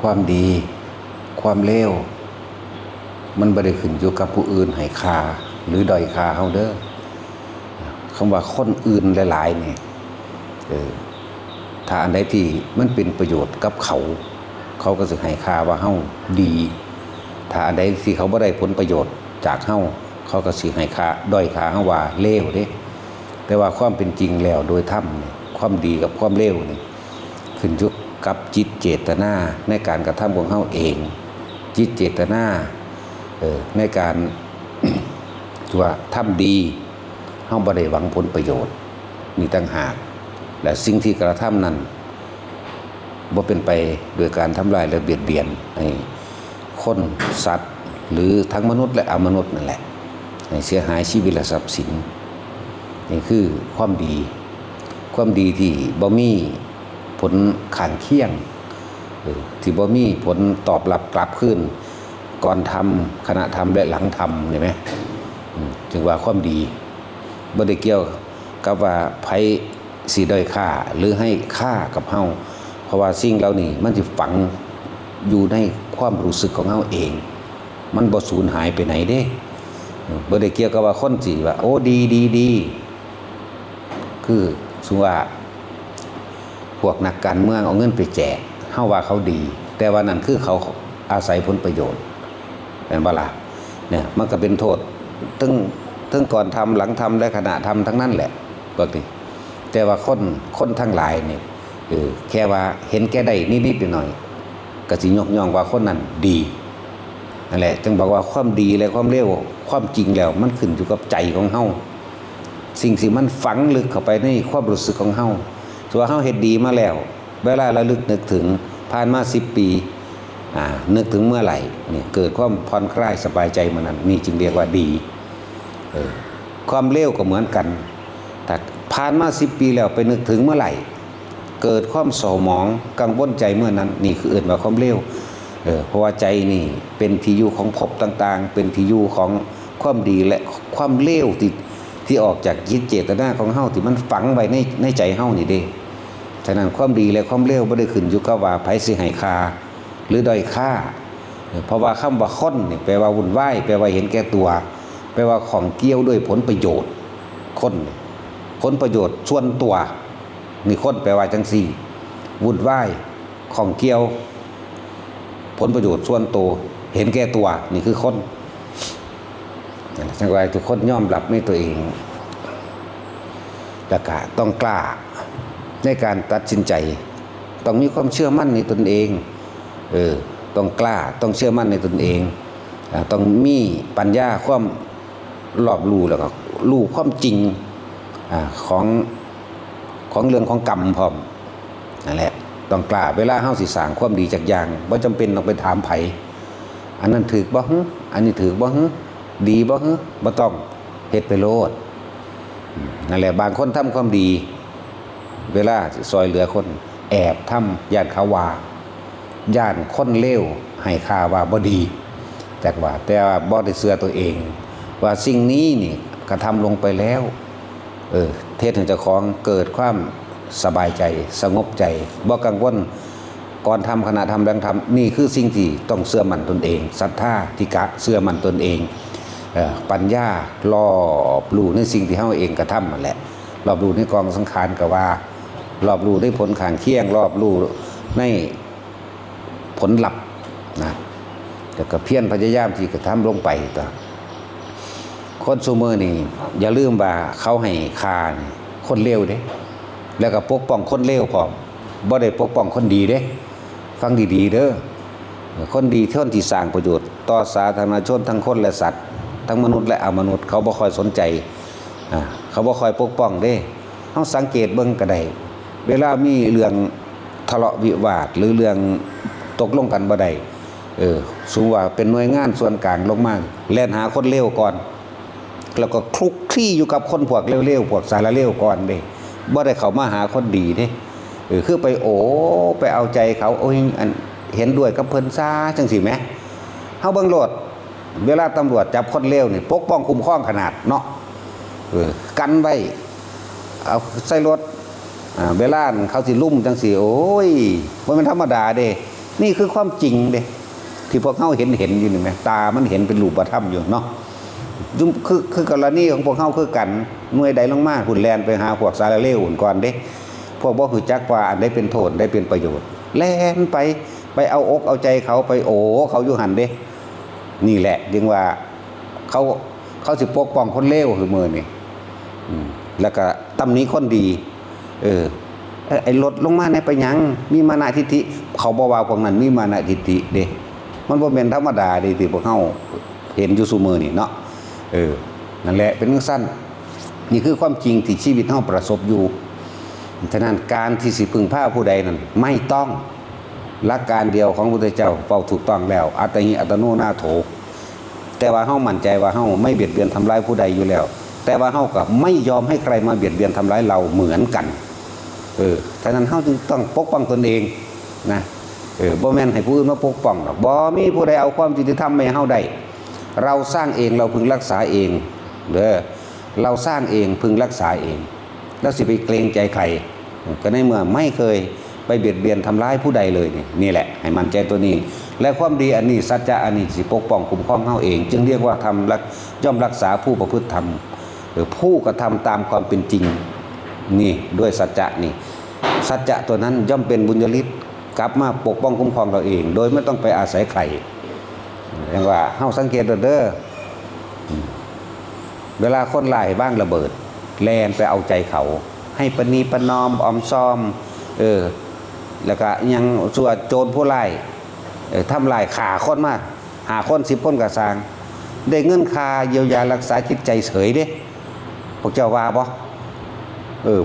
ความดีความเลวมันบ่ได้ขึ้นอยู่กับผู้อื่นให้ค่าหรือด้อยค่าเฮาเด้อคำว่าคนอื่นหลายๆเนี่ยถ้าอันใดที่มันเป็นประโยชน์กับเขาก็สิให้ค่าว่าเฮาดีถ้าอันใดที่เขาบ่ได้ผลประโยชน์จากเฮาเขาก็สิให้ค่าด้อยค่าเฮาว่าเลวเด้แต่ว่าความเป็นจริงแล้วโดยธรรมนี่ความดีกับความเลวนี่ขึ้นอยู่กับจิตเจตนาในการกระทำของเฮาเองจิตเจตนาในการว่าทำดีเฮาบ่ได้หวังผลประโยชน์นี่ต่างหากและสิ่งที่กระทำนั้นบ่เป็นไปโดยการทำลายและเบียดเบียนให้คนสัตว์หรือทั้งมนุษย์และอมนุษย์นั่นแหละให้เสียหายชีวิตและทรัพย์สินนี่คือความดีที่บ่มีผลข้างเคียงที่บ่มีผลตอบรับกลับคืนก่อนทำขณะทำและหลังทำเห็นไหมจึงว่าความดีบ่ได้เกี่ยวกับว่าไผสิด้อยค่าหรือให้ค่ากับเฮาเพราะว่าสิ่งเหล่านี้มันสิฝังอยู่ในความรู้สึกของเฮาเองมันบ่สูญหายไปไหนเด้บ่ได้เกี่ยวกับว่าคนสิว่าโอ้ดีคือสมมุติว่าพวกนักการเมืองเอาเงินไปแจกเฮาว่าเขาดีแต่ว่านั่นคือเขาอาศัยผลประโยชน์แม่นบ่ล่ะเนี่ยมันก็เป็นโทษทั้งก่อนทำหลังทำและขณะทำทั้งนั้นแหละปกติแต่ว่าคนทั้งหลายเนี่ยแค่ว่าเห็นแก่ได้นิดๆหน่อยๆก็สิยกย่องว่าคนนั้นดีนั่นแหละจึงบอกว่าความดีและความเลวความจริงแล้วมันขึ้นอยู่กับใจของเฮาสิ่งที่มันฝังลึกเข้าไปในความรู้สึกของเฮาส่วนเฮาเฮ็ดดีมาแล้วเวลาระลึกนึกถึงผ่านมา10 ปีนึกถึงเมื่อไหร่เนี่ยเกิดความผ่อนคลายสบายใจมันนั้นนี่จึงเรียกว่าดีความเลวก็เหมือนกันแต่ผ่านมา10 ปีแล้วไปนึกถึงเมื่อไหร่เกิดความเศร้าหมองกังวลใจเมื่อนั้นนี่คือเอิ้นว่าความเลวเพราะว่าใจนี่เป็นที่อยู่ของภพต่างๆเป็นที่อยู่ของความดีและความเลวที่ออกจากจิตเจตนาของเฮาที่มันฝังไว้ในใจเฮานี่เด้ฉะนั้นความดีและความเลวบ่ได้ขึ้นอยู่กับว่าไผสิให้ค่าหรือด้อยค่าเพราะว่าคำว่าคนนี่แปลว่าวุ่นวายแปลว่าเห็นแก่ตัวแปลว่าของเกี่ยวด้วยผลประโยชน์คนผลประโยชน์ส่วนตัวนี่คนแปลว่าจังซี่วุ่นวายของเกี่ยวผลประโยชน์ส่วนตัวเห็นแก่ตัวนี่คือคนจังไว้ทุกคนยอมรับในตัวเองแล้วก็ต้องกล้าในการตัดสินใจต้องมีความเชื่อมั่นในตนเองต้องกล้าต้องเชื่อมั่นในตนเองต้องมีปัญญาความรอบรู้แล้วก็รู้ความจริงของเรื่องของกรรมพร้อมนั่นแหละต้องกล้าเวลาเฮาสิสร้างความดีจากอย่างบ่จำเป็นต้องไปถามไผอันนั้นถูกบ่ฮึอันนี้ถูกบ่ฮึดีบ่ฮึบ่ต้องเฮ็ดไปโลดนั่นแหละบางคนทำความดีเวลาซอยเหลือคนแอบทำย่านเขาว่าย่านคนเลวให้ค่าว่าบ่ดีแต่ว่าบ่ได้เชื่อตัวเองว่าสิ่งนี้นี่กระทำลงไปแล้วเทศให้เจ้าของเกิดความสบายใจสงบใจบ่กังวลก่อนทำขณะทำหลังทำนี่คือสิ่งที่ต้องเชื่อมั่นตนเองศรัทธาที่กะเชื่อมั่นตนเองปัญญารอบรู้ในสิ่งที่เฮาเองกระทำนั่นแหละรอบรู้ในกองสังขารก็ว่ารอบรู้ในผลข้างเคียงรอบรู้ในผลลัพธ์นะแต่ก็เพียรพยายามที่กระทำลงไปต่อคนซุมื้อนี่อย่าลืมว่าเขาให้ค่าคนเลวเด้แล้วก็ปกป้องคนเลวพร้อมบ่ได้ปกป้องคนดีเด้ฟังดีๆเด้อคนดีที่สร้างประโยชน์ต่อสาธารณชนทั้งคนและสัตว์ทั้งมนุษย์และอมนุษย์เขาบ่ค่อยสนใจเขาบ่ค่อยปกป้องเด้เฮาสังเกตเบิ่งก็ได้เวลามีเรื่องทะเลาะวิวาทหรือเรื่องตกลงกันบ่ได้สมมุติว่าเป็นหน่วยงานส่วนกลางลงมาแล่นหาคนเลวก่อนแล้วก็คลุกคลี่อยู่กับคนพวกเลวๆพวกสารเลวก่อนเด้บ่ได้เข้ามาหาคนดีเด้คือไปไปเอาใจเขาโอ้ยอันเห็นด้วยกับเพิ่นซาจังซี่แหมเฮาเบิ่งโลดเวลาตำรวจจับคนเลวนี่ปกป้องคุ้มครองขนาดเนาะกันไว้เอาใส่รถเวลาเขาสิลุ่มจังซี่โอ้ยบ่แม่นธรรมดาเด้ นี่คือความจริงเด้ที่พวกเขาเห็นอยู่นี่ไหมตามันเห็นเป็นรูปธรรมอยู่เนาะคือกรณีของพวกเขาคือกันหน่วยใดลงมาหุ่นแลนไปหาพวกสารเลวหุ่นก่อนเด้พวกบ่คือจักว่าอันได้เป็นโทษได้เป็นประโยชน์แล่นไปเอาอกเอาใจเขาไปโอ้เขาอยู่หันเด้นี่แหละจึงว่าเขาสิปกป้องคนเลวคือมือนี่แล้วก็ตำหนิคนดีไอ้ลดลงมาในไปยังมีมานะทิฏฐิเขาบอกว่าพวกนั้นมีมานะทิฏฐิเด้มันบ่เป็นธรรมดาเด้ที่พวกเฮาเห็นอยู่ซุมื้อนี่เนาะนั่นแหละเป็นเรื่องสั้นนี่คือความจริงที่ชีวิตเฮาประสบอยู่ฉะนั้นการที่สิพึ่งพาผู้ใดนั้นไม่ต้องหลักการเดียวของพระพุทธเจ้าเฝ้าถูกต้องแล้วอัตติอัตโนนาโถแต่ว่าเฮามั่นใจว่าเฮาไม่เบียดเบียนทำร้ายผู้ใดอยู่แล้วแต่ว่าเฮาก็ไม่ยอมให้ใครมาเบียดเบียนทำร้ายเราเหมือนกันฉะนั้นเฮาจึงต้องปกป้องตนเองนะบ่แม่นให้ผู้อื่นมาปกป้องหรอกบ่มีผู้ใดเอาความยุติธรรมมาให้เฮาได้เราสร้างเองเราพึงรักษาเองเด้อเราสร้างเองพึงรักษาเองแล้วสิไปเกรงใจใครก็ในเมื่อไม่เคยไปเบียดเบียนทำร้ายผู้ใดเลยนี่แหละให้มั่นใจตัวนี้และความดีอันนี้สัจจะอันนี้สิปกป้องคุ้มครองเฮาเองจึงเรียกว่าทำย่อมรักษาผู้ประพฤติธรรมหรือผู้กระทำตามความเป็นจริงนี่ด้วยสัจจะนี่สัจจะตัวนั้นย่อมเป็นบุญญาฤทธิ์กลับมาปกป้องคุ้มครองเราเองโดยไม่ต้องไปอาศัยใครอย่างว่าเฮาสังเกตเด้อเวลาคนร้ายบ้างระเบิดแลนไปเอาใจเขาให้ปณีประนอมอมซ้อมแล้วก็ยังส่วนโจรผู้ร้ายทำลายฆ่าคนมากหาคน10 คนก็สร้างได้เงินค่าเยียวยารักษาจิตใจเฉยเด้พวกเจ้าว่าบ่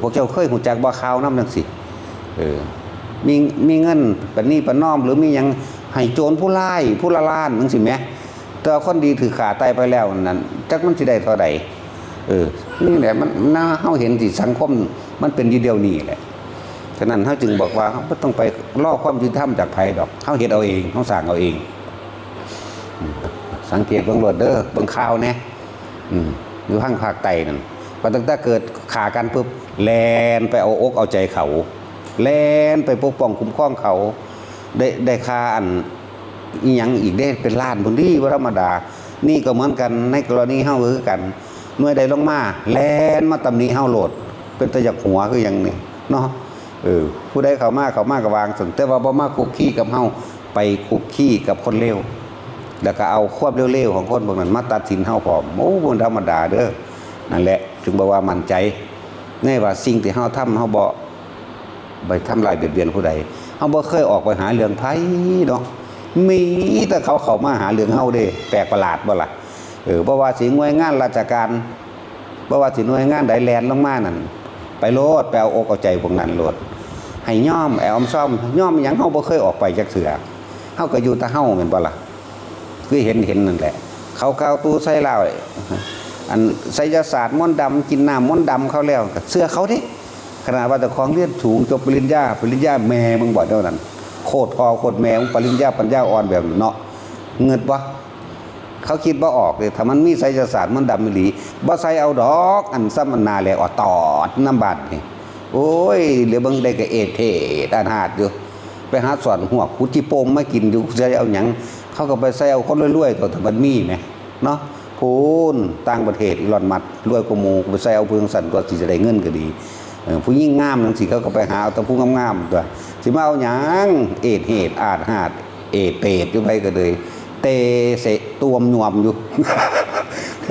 พวกเจ้าเคยหูจักบ่ข่าวนำจังซี่มีเงินปณีประนอมหรือมีหยังให้โจรผู้ร้ายผู้ละล้านจังซี่แหมแต่คนดีถือขาตายไปแล้วนั่นจักมันสิได้เท่าใดนี่แหละมันน่าเฮาเห็นที่สังคมมันเป็นอยู่เดียวนี้แหละฉะนั้นเฮาจึงบอกว่าเฮาบ่ต้องไปรอความยุติธรรมจากไผดอกเฮาเฮ็ดเอาเองเฮาสร้างเอาเองสังเกตเบิ่งโลดเด้อเบิ่งข่าวแน่อยู่ทางภาคใต้นั่นพอตั้งแต่เกิดฆ่ากันปุ๊บแล่นไปเอาอกเอาใจเขาแล่นไปปกป้องคุ้มครองเขาได้ฆ่าอันอีหยังอีกได้เป็นล้านพุ่นดีบ่ธรรมดานี่ก็เหมือนกันในกรณีเฮาคือกันหน่วยใดลงมาแล่นมาตำหนิเฮาโลดเป็นตะยักหัวคือหยังนี่เนาะผู้ใดเข้ามาก็วางซั่นแต่ว่าบ่มาคุกคีกับเฮาไปคุกคีกับคนเลวแล้วก็เอาความเลวๆของคนพวกนั้นมาตัดสินเฮาพร้อมโอ้บ่ธรรมดาเด้อนั่นแหละจึงบอกว่ามั่นใจแน่ว่าสิ่งที่เฮาทำเฮาบ่ไปทำลายเบียดเบียนผู้ใดเฮาบ่เคยออกไปหาเรื่องไผเนาะมีแต่เขาเข้ามาหาเรื่องเฮาเด้แปลกประหลาดบ่ล่ะบ่ว่าสิหน่วยงานราชการบ่ว่าสิหน่วยงานใดแลนลงมานั่นไปโลดไปเอาอกเอาใจพวกนั้นโลดให้ย่อมแอมซ่อมย่อมหยังเฮาบ่เคยออกไปจักเทื่อเฮาก็อยู่แต่เฮาแม่นบ่ล่ะคือเห็นนั่นแหละเขาเอาตู้ใส่เหล้าอันไสยศาสตร์มนต์ดำกินน้ำมนต์ดำเขาแล้วก็เสื้อเขาเด้ขนาดว่าแต่ของเรียนสูงจบปริญญาแม่มึงบ่เท่านั้นโคตรพ่อโคตรแม่มึงปริญญาปัญญาอ่อนแบบเนาะเงิดบ่เขาคิดบ่ออกเลยถ้ามันมีไสยศาสตร์มนต์ดำอีหลีบ่ใส่เอาดอกอันซ้ำอันนาแลอตอดน้ำบาดนี่โอ้ยเหลือเบิ่งได้ก็เอเทด้านหาดอยู่ไปหาสอนหัวกุจิโปมมากินอยู่ใส่เอาหยังเขาก็ไปใส่เอาคนรวยๆตัวถ้ามันมีแหมเนาะพูนต่างประเทศอีหลอนมัดรวยกว่าหมู่ไปใส่เอาเพิ่งสั่นตัวสิจะได้เงินก็ดีผู้ยิ่งงามจังซี่เขาก็ไปหาเอาแต่ผู้งามๆตัวสิมาเอาหยังเอดเหตุอาดหาดเอเปดอยู่ไปก็เลยเตเสตวมหนวมอยู่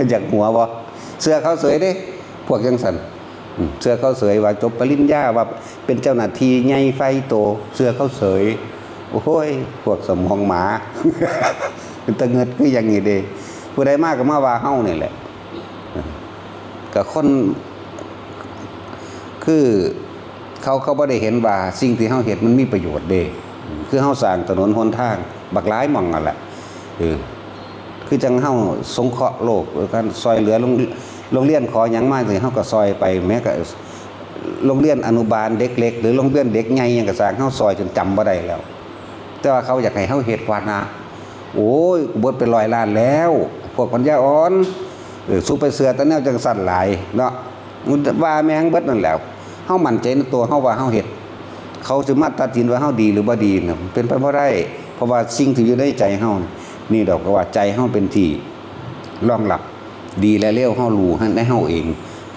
อยากหัวบ่เสื้อเขาสวยเด้พวกจังซั่นเสื้อเขาสวยว่าจบปริญญาว่าเป็นเจ้าหน้าที่ใหญ่ไฟโตเสื้อเขาสวยโอ้ยพวกสมองหมา เป็นตะเงิดคืออย่างนี้เด้ผู้ใดมากก็มาว่าเฮานี่แหละก็คนคือเขาบ่ได้เห็นว่าสิ่งที่เฮาเฮ็ดมันมีประโยชน์เด้คือเฮาสร้างถนนหนทางบักหลายหม่องนั่นแหละคือจังเฮาสงเคราะห์โลกกันซอยเหลือโรงเรียนขอหยังมาสิเฮาก็ซอยไปแม้ก็โรงเรียนอนุบาลเด็กเล็กหรือโรงเรียนเด็กใหญ่หยังก็สร้างเฮาซอยจนจำบ่ได้แล้วแต่ว่าเขาอยากให้เฮาเฮ็ดว่านะโอ้ยเบิดเป็น100 ล้านแล้วพวกปัญญาอ่อนสู้ไปเสือแต่แนวจังสั่นหลายเนาะว่าแม่งเบิดนั่นแหล้วเฮามั่นใจในตัวเฮาว่าเฮาเฮ็ด เขาจะมาตัดสินว่าเฮาดีหรือบ่ดีน่ะเป็นไปบ่ได้เพราะว่าสิ่งที่อยู่ในใจเฮานี่ดอกก็ว่าใจเฮาเป็นที่รองรับดีและเลวเฮารู้ในเฮาเอง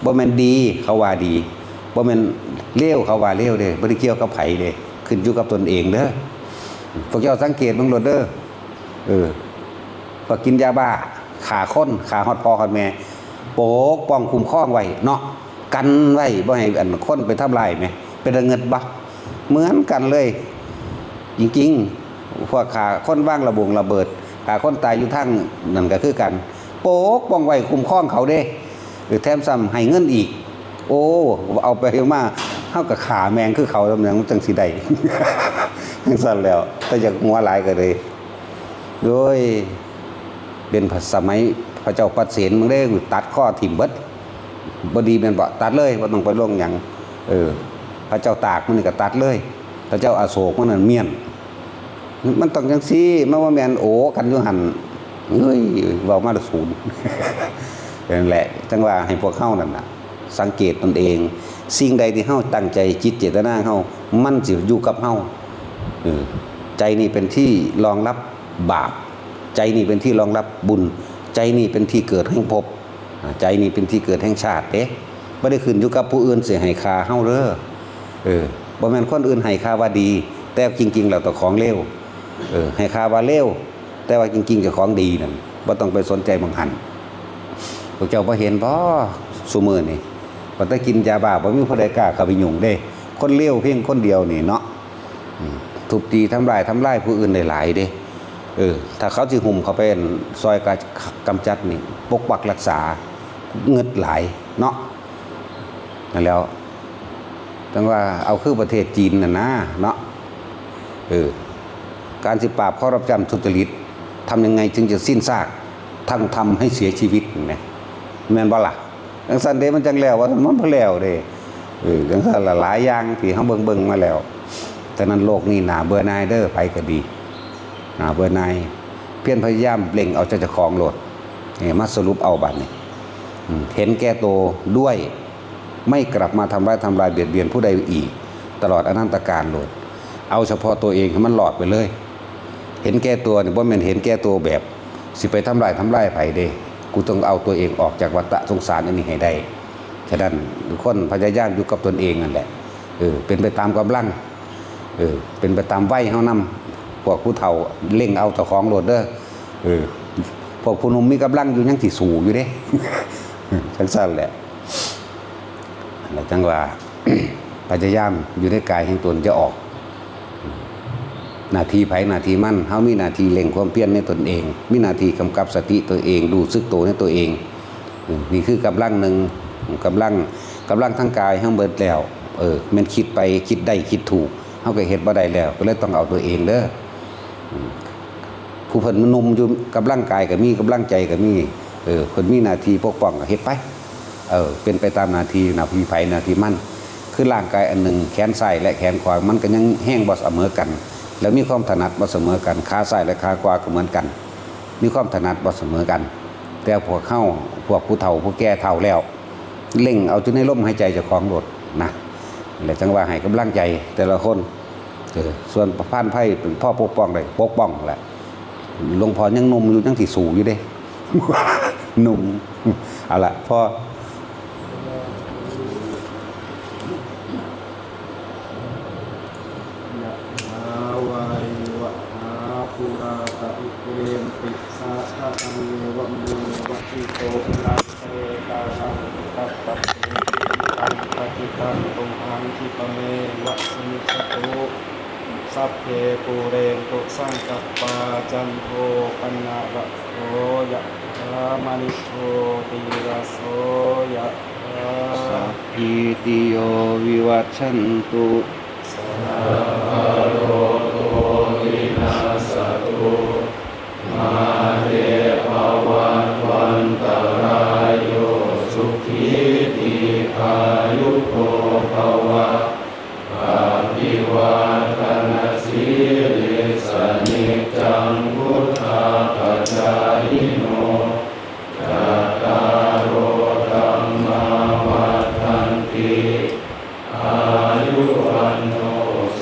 บ่แม่นดีเขาว่าดีบ่แม่นเลวเขาว่าเลวเด้บ่ได้เกี่ยวกับไผเด้ขึ้นอยู่กับตนเองเด้อพวกเจ้าสังเกตเบิ่งโลดเด้อพอกินยาบ้าฆ่าคนฆ่าฮอดพ่อฮอดแม่ปกป้องคุ้มครองไว้เนาะกันไว้บ่ให้อันคนไปทำลายแม่เป็นเงินบ่เหมือนกันเลยจริงๆพวกฆ่าคนวางระเบิดฆ่าคนตายอยู่ทางนั่นก็คือกันปกป้องไว้คุ้มครองเขาเด้แถมซ้ำให้เงินอีกโอ้เอาไปมาเฮาก็ฆ่าแมงคือเขาตำแหน่งจังสิได้ จังซั่นแล้วแต่อยากหัวหลายก็เลยโดยเป็นสมัยพระเจ้าปัดเสนมึงได้ตัดข้อถิ่มเบิดบ่ดีแม่นบ่ตัดเลยบ่ต้องไปลงหยังพระเจ้าตากมันนี่ก็ตัดเลยพระเจ้าอโศกมันนั่นเมียนมันต้องจังซี่มันว่าแม่นโอกันอยู่หั่นเฮ้ยเว้ามาแต่ศูนย์นั่นแหละจังว่าให้พวกเฮานั่นน่ะสังเกตตนเองสิ่งใดที่เฮาตั้งใจจิตเจตนาเฮามันสิอยู่กับเฮาใจนี่เป็นที่รองรับบาปใจนี่เป็นที่รองรับบุญใจนี่เป็นที่เกิดแห่งภพใจนี่เป็นที่เกิดแห่งชาติเด้บ่ได้ขึ้นอยู่กับผู้อื่นสิให้ค่าเฮาเด้อบ่แม่นคนอื่นให้ค่าว่าดีแต่จริงๆแล้วแต่ของเลวให้ค่าว่าเลวแต่ว่าจริงๆเจ้าของดีนั่นบ่ต้องไปสนใจบางหันพวกเจ้าบ่เห็นบ่ซุมื้อนี่บ่ได้กินยาบ้าบ่มีผู้ใดกล้าเข้าไปยุ่งเด้คนเลวเพียงคนเดียวนี่เนาะทุบตีทำลายผู้อื่นได้หลายเด้ถ้าเขาสิหุ่มเขาเป็นซอยกำจัดนี่ปกปักรักษาเงิดหลายเนาะนั่นแล้วตั้งว่าเอาคือประเทศจีนน่ะนะเนาะการสิปราบคอร์รัปชันทุจริตทำยังไงจึงจะสิ้นซากทั้งทำให้เสียชีวิตนะแม่นบ่ล่ะจังซั่นเด้มันจังแล้วว่ามันบ่แล้วเด้จังซั่นหลายอย่างที่เฮาเบิ่งมาแล้วฉะนั้นโลกนี้น่าเบื่อหน่ายเด้อไผก็ดีน่าเบื่อหน่ายเพียรพยายามเร่งเอาเจ้าของโลดมาสรุปเอาบัดนี้เห็นแก่ตัวด้วยไม่กลับมาทำร้ายเบียดเบียนผู้ใดอีกตลอดอนันตกาลโลดเอาเฉพาะตัวเองให้มันหลอดไปเลยเห็นแก่ตัวนี่บ่แม่นเห็นแก่ตัวแบบสิไปทำลายไผเด้กูต้องเอาตัวเองออกจากวัฏสงสารอันนี้ให้ได้ฉะนั้นทุกคนพยายามอยู่กับตนเองนั่นแหละเป็นไปตามกำลังเป็นไปตามวัยเฮานำพวกผู้เฒ่าเร่งเอาเจ้าของโลดเด้อพวกผู้หนุ่มมีกำลังอยู่ยังสิสู้อยู่เด้จังซั่นแหละแล้วจังว่า พยายามอยู่ในกายแห่งตนจะออกหน้าที่ไผหน้าที่มันเฮามีหน้าที่เร่งความเพียรในตนเองมีหน้าที่กำกับสติตัวเองดูสึกตัวในตัวเองนี่คือกำลังหนึ่งกำลังทั้งกายทั้งเบิดแล้วแม่นคิดไปคิดได้คิดถูกเฮาก็เฮ็ดบ่ได้แล้วก็เลยต้องเอาตัวเองเด้อผู้เพิ่นมันนุ่มอยู่กำลังกายก็มีกำลังใจก็มีเพิ่นมีหน้าที่ปกป้องก็เฮ็ดไปเป็นไปตามหน้าที่ไผหน้าที่มันคือร่างกายอันหนึ่งแขนซ้ายและแขนขวามันก็ยังแห้งบ่เสมอกันแล้วมีความถนัดบ่เสมอกันขาซ้ายและขาขวาก็เหมือนกันมีความถนัดบ่เสมอกันแต่พวกผู้เฒ่าผู้แก่เฒ่าแล้วเร่งเอาจนในลมหายใจเจ้าของโลดนะแล้วจังว่าให้กำลังใจแต่ละคนส่วนพานไพ่เป็นพ่อปกป้องได้ปกป้องแหละหลวงพ่อยังหนุ่มอยู่ยังสิสูอยู่เด้ หนุ่มเอาล่ะพ่อปุราตะอุเรนติสาสะตังเววะมูวะติโตภินัสเสตาสังตัปปะเตตังปฏิตังตุหังคิปะเมวะสมิจฉตุสัพเพปูเรนตุสังกัปปาจันโทปนะระโสยะถามณิโชติระโสยะสัพพิติโยวิวัชชันตุสัพพะโลกวินาศตุมาเตภวัตวันตรายโยสุขีติขายุโกภวะอาภิวาทนาสีลิสนิจังพุทธาปัจจายโนจัตตารโอธัมมาวัฏฏันติอายุวันโนส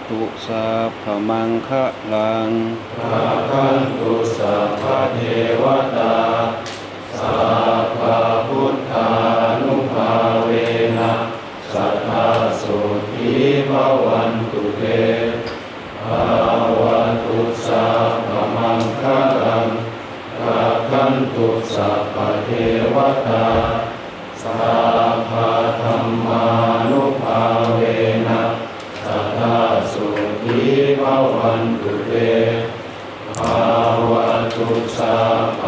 ตุสัพพมังคะลัง ราคันตุสัพพะเทวตาสัพพะพุทธานุภาเวนะสัทธาโสธีภวันตุเตภวตุสัพพมังคะลังราคันตุสัพพะเทวตาสัพพะธัมมานุภาเวนะสัทธาโสธีภวันตุเตภวตุสัพพ